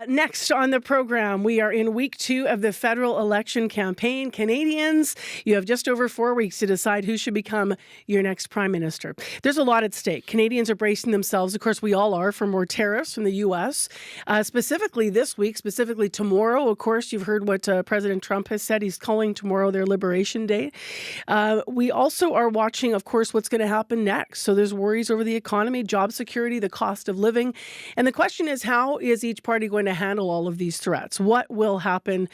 Next on the program, we are in week 2 of the federal election campaign. Canadians, you have just over 4 weeks to decide who should become your next prime minister. There's a lot at stake. Canadians are bracing themselves, of course we all are, for more tariffs from the U.S. Specifically this week, specifically tomorrow. Of course, you've heard what President Trump has said. He's calling tomorrow their Liberation Day. We also are watching, of course, what's going to happen next. So there's worries over the economy, job security, the cost of living. And the question is, how is each party going to handle all of these threats? What will happen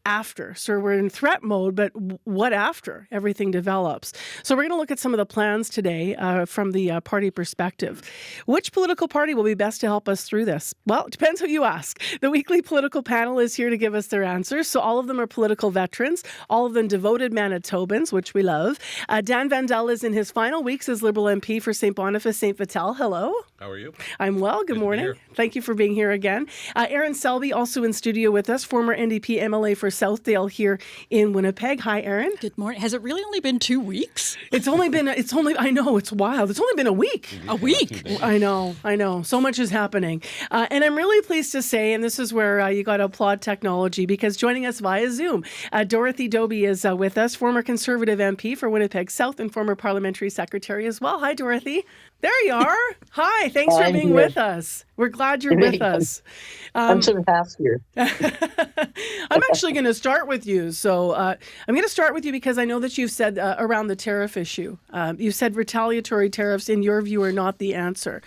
after? So we're in threat mode, but what after everything develops? So we're going to look at some of the plans today from the party perspective. Which political party will be best to help us through this? Well, it depends who you ask. The weekly political panel is here to give us their answers. So all of them are political veterans, all of them devoted Manitobans, which we love. Dan Vandal is in his final weeks as Liberal MP for St. Boniface, St. Vital. Hello. How are you? I'm well. Good morning. Thank you for being here again. Erin Selby also in studio with us, former NDP MLA for Southdale here in Winnipeg. Hi, Erin. Good morning. Has it really only been 2 weeks? I know, it's wild. It's only been a week. A week. I know. So much is happening. And I'm really pleased to say, and this is where you got to applaud technology, because joining us via Zoom, Dorothy Dobbie is with us, former Conservative MP for Winnipeg South and former Parliamentary Secretary as well. Hi, Dorothy. There you are. Hi. Thanks for being with us. We're glad you're with us. I'm sort of half here. I'm actually going to start with you. So I'm going to start with you because I know that you've said around the tariff issue, you've said retaliatory tariffs, in your view, are not the answer.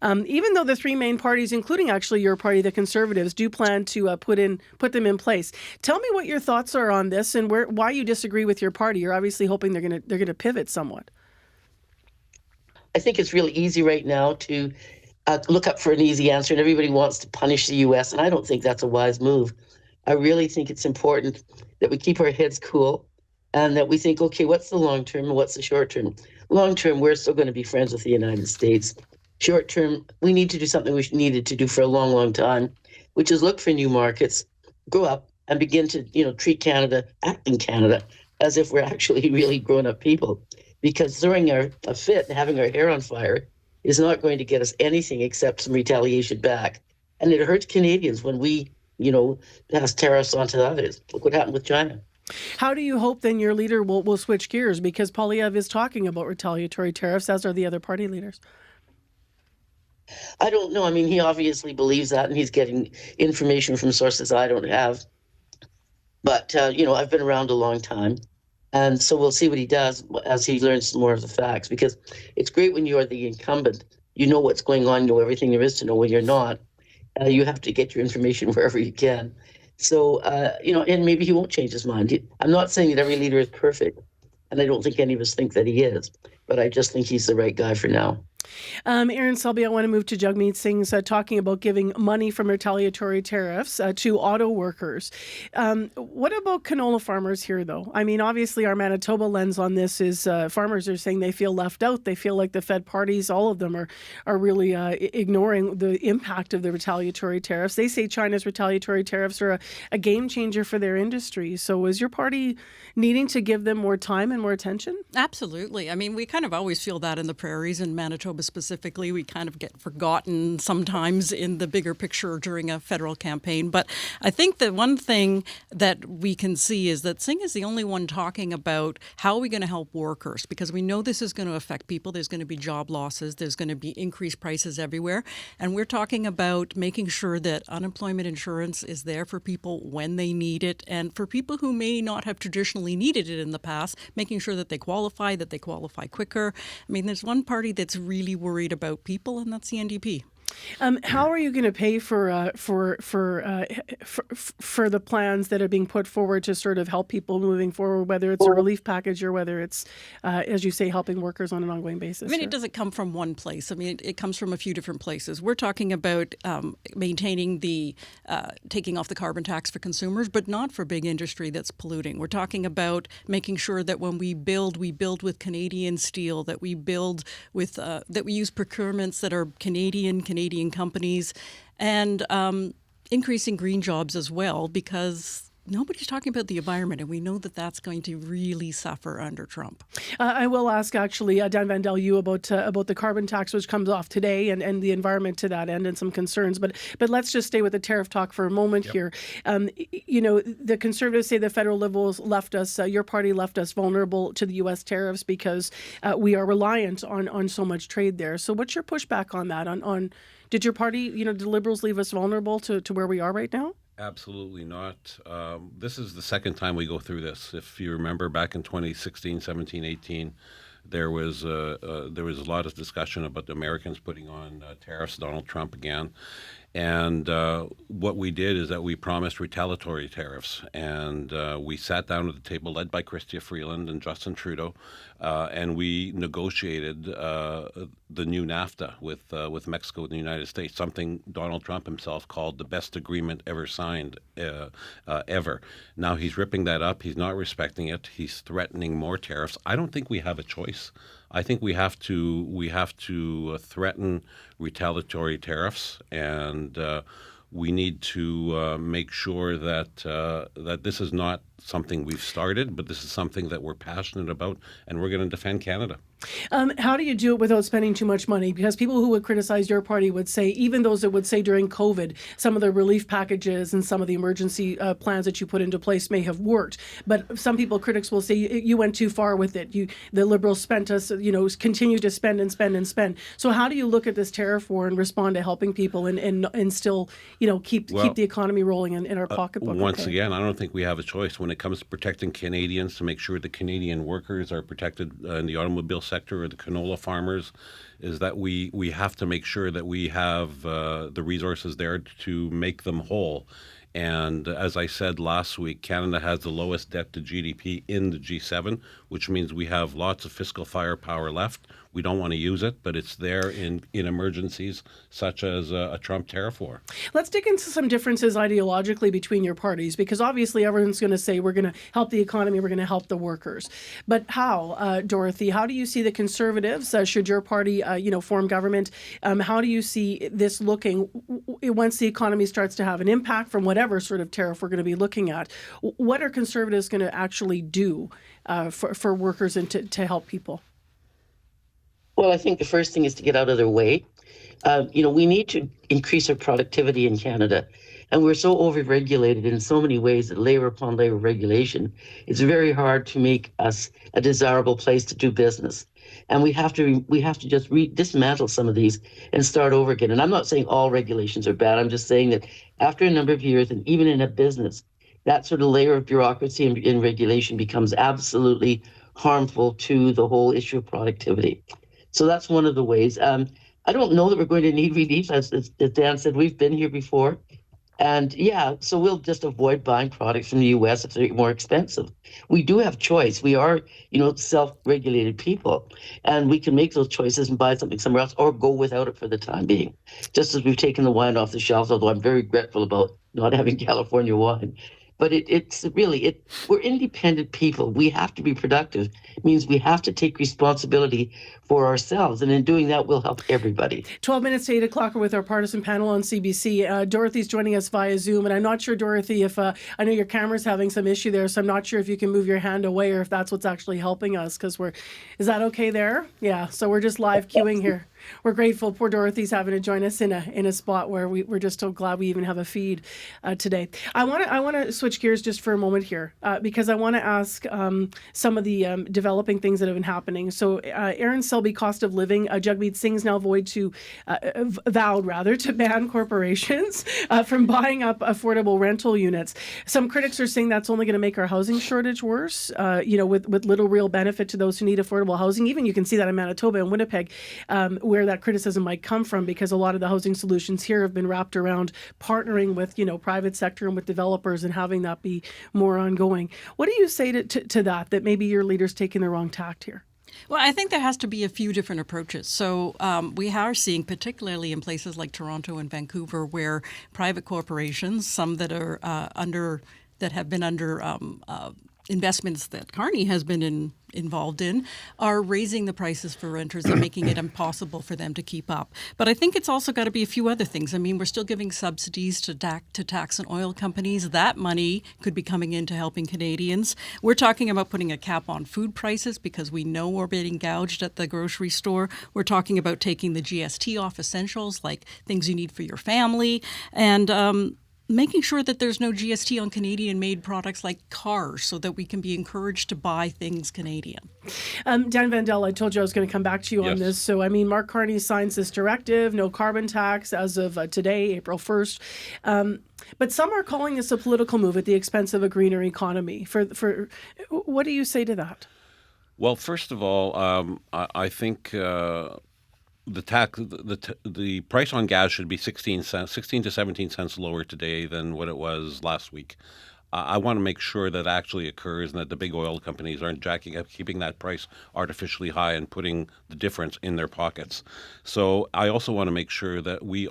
Even though the three main parties, including actually your party, the Conservatives, do plan to put them in place. Tell me what your thoughts are on this and why you disagree with your party. You're obviously hoping they're going to pivot somewhat. I think it's really easy right now to look up for an easy answer, and everybody wants to punish the U.S., and I don't think that's a wise move. I really think it's important that we keep our heads cool and that we think, okay, what's the long term and what's the short term? Long term, we're still going to be friends with the United States. Short term, we need to do something we needed to do for a long, long time, which is look for new markets, go up and begin to, treat Canada, act in Canada, as if we're actually really grown-up people. Because throwing a fit and having our hair on fire is not going to get us anything except some retaliation back. And it hurts Canadians when we, pass tariffs onto others. Look what happened with China. How do you hope then your leader will switch gears? Because Poilievre is talking about retaliatory tariffs, as are the other party leaders. I don't know. I mean, he obviously believes that, and he's getting information from sources I don't have. But, I've been around a long time. And so we'll see what he does as he learns more of the facts, because it's great when you're the incumbent. You know what's going on, you know everything there is to know. When you're not, you have to get your information wherever you can. So, and maybe he won't change his mind. I'm not saying that every leader is perfect, and I don't think any of us think that he is, but I just think he's the right guy for now. Erin Selby, I want to move to Jagmeet Singh's talking about giving money from retaliatory tariffs to auto workers. What about canola farmers here, though? I mean, obviously, our Manitoba lens on this is farmers are saying they feel left out. They feel like the Fed parties, all of them, are really ignoring the impact of the retaliatory tariffs. They say China's retaliatory tariffs are a game changer for their industry. So is your party needing to give them more time and more attention? Absolutely. I mean, we kind of always feel that in the prairies in Manitoba specifically. We kind of get forgotten sometimes in the bigger picture during a federal campaign. But I think that one thing that we can see is that Singh is the only one talking about how are we going to help workers, because we know this is going to affect people. There's going to be job losses. There's going to be increased prices everywhere. And we're talking about making sure that unemployment insurance is there for people when they need it. And for people who may not have traditionally needed it in the past, making sure that they qualify quicker. I mean, there's one party that's really worried about people, and that's the NDP. How are you going to pay for the plans that are being put forward to sort of help people moving forward, whether it's a relief package or whether it's, as you say, helping workers on an ongoing basis? I mean, it doesn't come from one place. I mean, it comes from a few different places. We're talking about maintaining taking off the carbon tax for consumers, but not for big industry that's polluting. We're talking about making sure that when we build with Canadian steel, that we build with that we use procurements that are Canadian companies, and increasing green jobs as well, because nobody's talking about the environment, and we know that that's going to really suffer under Trump. I will ask, actually, Dan Vandal, you about the carbon tax, which comes off today, and the environment to that end, and some concerns. But let's just stay with the tariff talk for a moment here. The Conservatives say the federal Liberals left us, your party left us vulnerable to the U.S. tariffs because we are reliant on so much trade there. So what's your pushback on that? On did your party, did the Liberals leave us vulnerable to where we are right now? Absolutely not. This is the second time we go through this. If you remember back in 2016, 17, 18, there was a lot of discussion about the Americans putting on tariffs, Donald Trump again. And what we did is that we promised retaliatory tariffs. And we sat down at the table led by Chrystia Freeland and Justin Trudeau, and we negotiated the new NAFTA with Mexico and the United States, something Donald Trump himself called the best agreement ever signed, ever. Now he's ripping that up. He's not respecting it. He's threatening more tariffs. I don't think we have a choice. I think we have to threaten retaliatory tariffs, and we need to make sure that this is not something we've started, but this is something that we're passionate about, and we're going to defend Canada. How do you do it without spending too much money? Because people who would criticize your party would say, even those that would say during COVID, some of the relief packages and some of the emergency plans that you put into place may have worked. But some critics will say you went too far with it. The Liberals spent us, continue to spend and spend and spend. So how do you look at this tariff war and respond to helping people and still, keep the economy rolling in our pocketbook? Once again, I don't think we have a choice when it comes to protecting Canadians, to make sure the Canadian workers are protected in the automobile sector or the canola farmers, is that we have to make sure that we have the resources there to make them whole. And as I said last week, Canada has the lowest debt to GDP in the G7, which means we have lots of fiscal firepower left. We don't want to use it, but it's there in emergencies such as a Trump tariff war. Let's dig into some differences ideologically between your parties, because obviously everyone's going to say we're going to help the economy, we're going to help the workers. But how, Dorothy, how do you see the Conservatives, should your party, form government, how do you see this looking once the economy starts to have an impact from whatever sort of tariff we're going to be looking at? What are Conservatives going to actually do for workers and to help people? Well, I think the first thing is to get out of their way. We need to increase our productivity in Canada. And we're so over-regulated in so many ways that layer upon layer of regulation, it's very hard to make us a desirable place to do business. And we have to just dismantle some of these and start over again. And I'm not saying all regulations are bad. I'm just saying that after a number of years, and even in a business, that sort of layer of bureaucracy and regulation becomes absolutely harmful to the whole issue of productivity. So that's one of the ways. I don't know that we're going to need relief. As Dan said, we've been here before. And so we'll just avoid buying products from the U.S. if they're more expensive. We do have choice. We are, self-regulated people. And we can make those choices and buy something somewhere else or go without it for the time being. Just as we've taken the wine off the shelves, although I'm very regretful about not having California wine. But we're independent people. We have to be productive. It means we have to take responsibility for ourselves. And in doing that, we'll help everybody. 12 minutes to 8 o'clock with our partisan panel on CBC. Dorothy's joining us via Zoom. And I'm not sure, Dorothy, if I know your camera's having some issue there. So I'm not sure if you can move your hand away or if that's what's actually helping us. Is that okay there? Yeah. So we're just live queuing here. We're grateful poor Dorothy's having to join us in a spot where we're just so glad we even have a feed today. I want to switch gears just for a moment here because I want to ask some of the developing things that have been happening. So Erin Selby, cost of living, Jagmeet Singh's now vowed to ban corporations from buying up affordable rental units. Some critics are saying that's only going to make our housing shortage worse, with little real benefit to those who need affordable housing. Even you can see that in Manitoba and Winnipeg, where that criticism might come from, because a lot of the housing solutions here have been wrapped around partnering with, private sector and with developers and having that be more ongoing. What do you say to that maybe your leader's taking the wrong tact here? Well, I think there has to be a few different approaches. So we are seeing, particularly in places like Toronto and Vancouver, where private corporations, some that are that have been under investments that Carney has been involved in are raising the prices for renters and making it impossible for them to keep up. But I think it's also got to be a few other things. I mean, we're still giving subsidies to tax and oil companies. That money could be coming into helping Canadians. We're talking about putting a cap on food prices because we know we're being gouged at the grocery store. We're talking about taking the GST off essentials like things you need for your family, and making sure that there's no GST on Canadian-made products like cars so that we can be encouraged to buy things Canadian. Dan Vandal, I told you I was going to come back to you on Yes. this. So, I mean, Mark Carney signs this directive, no carbon tax as of today, April 1st. But some are calling this a political move at the expense of a greener economy. For what do you say to that? Well, first of all, I think the price on gas should be 16 to 17 cents lower today than what it was last week. I want to make sure that actually occurs and that the big oil companies aren't jacking up, keeping that price artificially high and putting the difference in their pockets. So I also want to make sure that we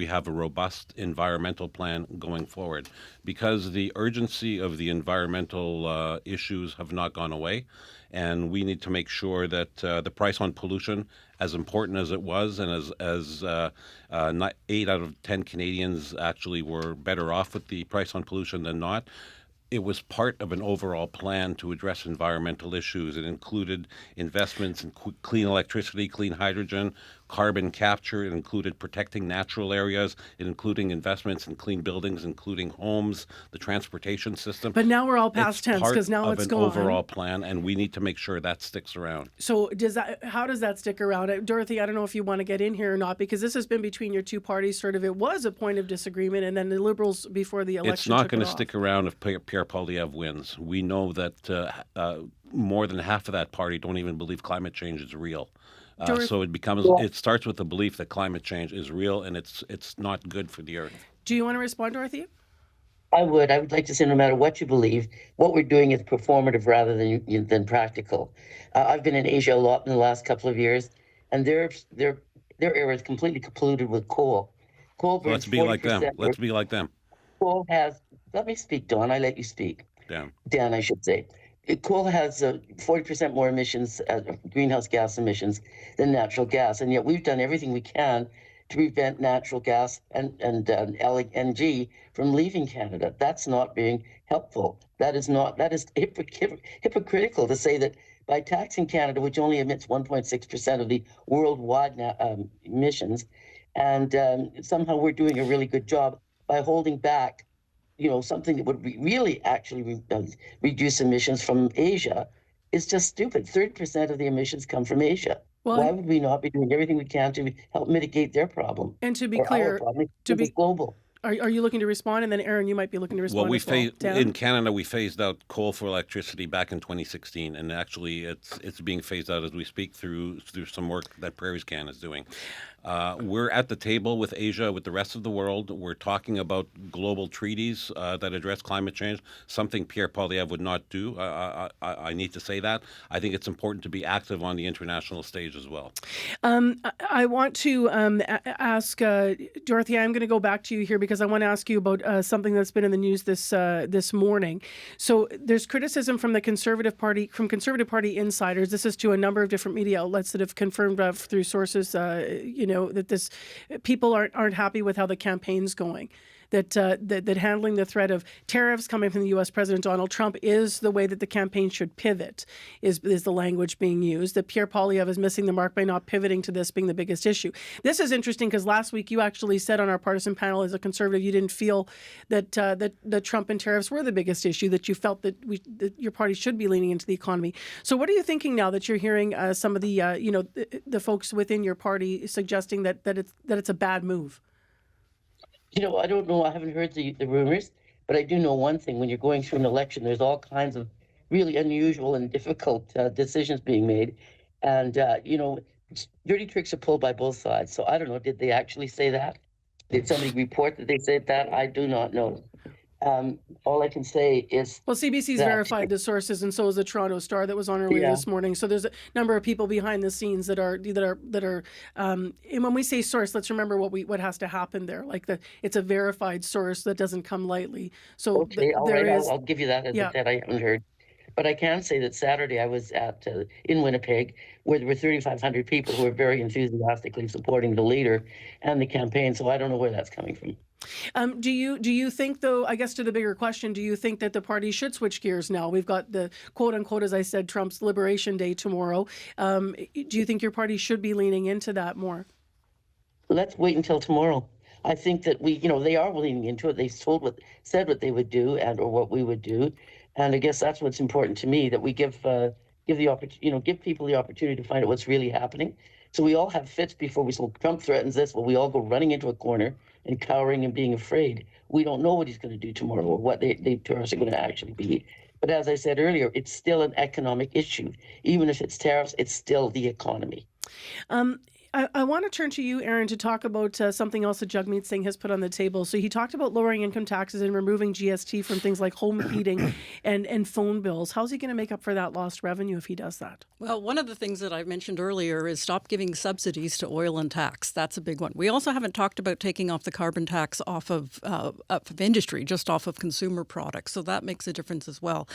have a robust environmental plan going forward, because the urgency of the environmental issues have not gone away. And we need to make sure that the price on pollution, as important as it was, and as 8 out of 10 Canadians actually were better off with the price on pollution than not, it was part of an overall plan to address environmental issues. It included investments in clean electricity, clean hydrogen, carbon capture. It included protecting natural areas. It including investments in clean buildings, including homes, the transportation system. But now we're all past tense because now it's gone. It's part of an overall plan, and we need to make sure that sticks around. So how does that stick around? Dorothy, I don't know if you want to get in here or not, because this has been between your two parties. Sort of, it was a point of disagreement, and then the Liberals before the election. It's not going to stick around if Pierre Poilievre wins. We know that more than half of that party don't even believe climate change is real. So it starts with the belief that climate change is real and it's not good for the earth. Do you want to respond, Dorothy? I would like to say, no matter what you believe, what we're doing is performative rather than practical. I've been in Asia a lot in the last couple of years, and their area is completely polluted with coal. Coal burns 40%. Let's be like them. Let's be like them. Coal has. Let me speak, Don. I let you speak. Dan, I should say. Coal has 40% more emissions, greenhouse gas emissions, than natural gas, and yet we've done everything we can to prevent natural gas and LNG from leaving Canada. That's not being helpful. That is hypocritical to say that by taxing Canada, which only emits 1.6% of the worldwide emissions, and somehow we're doing a really good job by holding back, something that would really actually reduce emissions from Asia, is just stupid. 30% of the emissions come from Asia. Well, why would we not be doing everything we can to help mitigate their problem? And to be clear, to be global. Are you looking to respond? And then, Erin, you might be looking to respond. Well, in Canada, we phased out coal for electricity back in 2016, and actually, it's being phased out as we speak through some work that Prairies Can is doing. We're at the table with Asia, with the rest of the world. We're talking about global treaties that address climate change, something Pierre Poilievre would not do. I need to say that. I think it's important to be active on the international stage as well. I want to ask Dorothy, I'm going to go back to you here because I want to ask you about something that's been in the news this morning. So there's criticism from the Conservative Party, insiders. This is to a number of different media outlets that have confirmed through sources, that people aren't happy with how the campaign's going. That handling the threat of tariffs coming from the U.S. President Donald Trump is the way that the campaign should pivot, is the language being used. That Pierre Poilievre is missing the mark by not pivoting to this being the biggest issue. This is interesting because last week you actually said on our partisan panel as a Conservative you didn't feel that Trump and tariffs were the biggest issue, that you felt that your party should be leaning into the economy. So what are you thinking now that you're hearing some of the the folks within your party suggesting that it's a bad move? I don't know. I haven't heard the rumors, but I do know one thing. When you're going through an election, there's all kinds of really unusual and difficult decisions being made. And, dirty tricks are pulled by both sides. So I don't know. Did they actually say that? Did somebody report that they said that? I do not know. All I can say is Well, CBC's that, verified the sources, and so is the Toronto Star that was on earlier yeah, this morning. So there's a number of people behind the scenes that are. And when we say source, let's remember what has to happen there. Like it's a verified source that doesn't come lightly. So okay, all there right, is, I'll give you that. As I yeah. said, I haven't heard. But I can say that Saturday I was at in Winnipeg, where there were 3,500 people who were very enthusiastically supporting the leader and the campaign. So I don't know where that's coming from. Do you think, though, I guess to the bigger question, do you think that the party should switch gears now? We've got the quote unquote, as I said, Trump's Liberation Day tomorrow. Do you think your party should be leaning into that more? Let's wait until tomorrow. I think that they are leaning into it. They've said what they would do and or what we would do, and I guess that's what's important to me, that we give the opportunity, give people the opportunity to find out what's really happening. So we all have fits before we. So Trump threatens this, well, we all go running into a corner and cowering and being afraid. We don't know what he's going to do tomorrow or what the tariffs are going to actually be. But as I said earlier, it's still an economic issue. Even if it's tariffs, it's still the economy. I want to turn to you, Erin, to talk about something else that Jagmeet Singh has put on the table. So he talked about lowering income taxes and removing GST from things like home heating and phone bills. How's he going to make up for that lost revenue if he does that? Well, one of the things that I mentioned earlier is stop giving subsidies to oil and tax. That's a big one. We also haven't talked about taking off the carbon tax off of industry, just off of consumer products. So that makes a difference as well.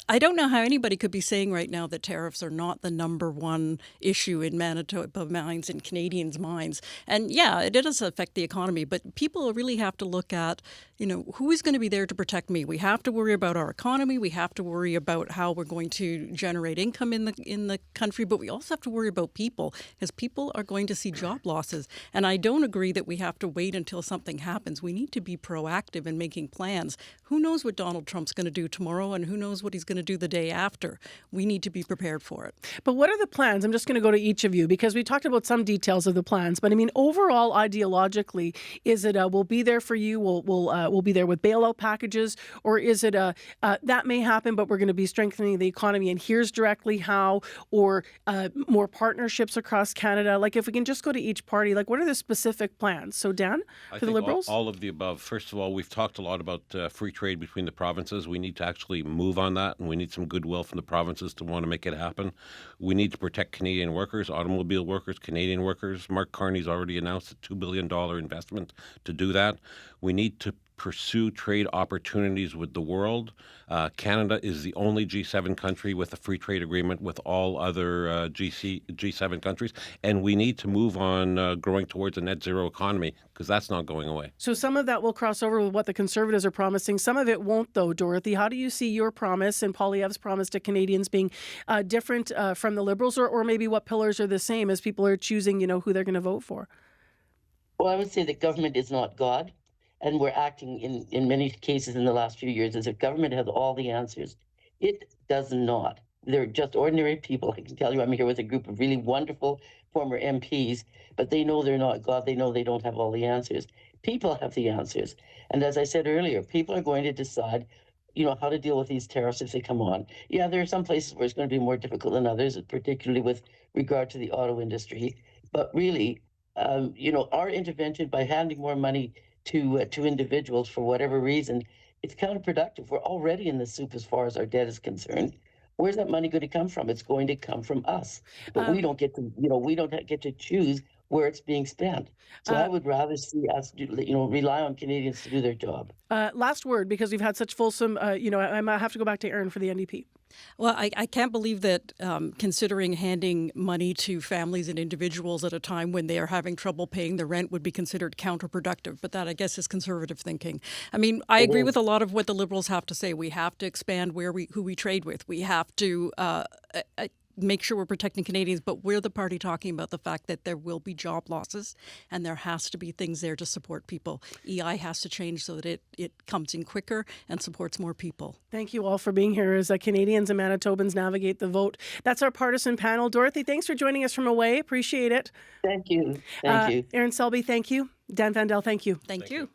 I don't know how anybody could be saying right now that tariffs are not the number one issue in Manitoba minds and Canadians' minds. And yeah, it does affect the economy, but people really have to look at, who is going to be there to protect me? We have to worry about our economy. We have to worry about how we're going to generate income in the country, but we also have to worry about people, because people are going to see job losses. And I don't agree that we have to wait until something happens. We need to be proactive in making plans. Who knows what Donald Trump's going to do tomorrow, and who knows what he's going to do the day after? We need to be prepared for it. But what are the plans? I'm just going to go to each of you, because we talked about some details of the plans. But I mean, overall, ideologically, is it we'll be there for you, we'll be there with bailout packages, or is it that may happen, but we're going to be strengthening the economy, and here's directly how, or more partnerships across Canada? Like, if we can just go to each party, like, what are the specific plans? So, Dan, for the Liberals? All of the above. First of all, we've talked a lot about free trade between the provinces. We need to actually move on that, and we need some goodwill from the provinces to want to make it happen. We need to protect Canadian workers, automobile workers, Canadian workers. Mark Carney's already announced a $2 billion investment to do that. We need to pursue trade opportunities with the world. Canada is the only G7 country with a free trade agreement with all other G7 countries, and we need to move on growing towards a net zero economy, because that's not going away. So some of that will cross over with what the Conservatives are promising. Some of it won't, though, Dorothy. How do you see your promise and Poilievre's promise to Canadians being different from the Liberals, or maybe what pillars are the same as people are choosing, who they're going to vote for? Well, I would say that government is not God. And we're acting in many cases in the last few years as if government has all the answers. It does not. They're just ordinary people. I can tell you, I'm here with a group of really wonderful former MPs, but they know they're not God. They know they don't have all the answers. People have the answers. And as I said earlier, people are going to decide, how to deal with these tariffs if they come on. Yeah, there are some places where it's going to be more difficult than others, particularly with regard to the auto industry. But really, our intervention by handing more money to individuals for whatever reason, it's counterproductive. We're already in the soup as far as our debt is concerned. Where's that money going to come from? It's going to come from us, but we don't get to choose where it's being spent. So I would rather see us rely on Canadians to do their job. Last word, because we've had such fulsome. I might have to go back to Erin for the NDP. Well, I can't believe that considering handing money to families and individuals at a time when they are having trouble paying the rent would be considered counterproductive. But that, I guess, is conservative thinking. I mean, I agree with a lot of what the Liberals have to say. We have to expand who we trade with. We have to make sure we're protecting Canadians, but we're the party talking about the fact that there will be job losses and there has to be things there to support people. EI has to change so that it comes in quicker and supports more people. Thank you all for being here as Canadians and Manitobans navigate the vote. That's our partisan panel. Dorothy, thanks for joining us from away. Appreciate it. Thank you. Thank you. Erin Selby, thank you. Dan Vandal, thank you. Thank you.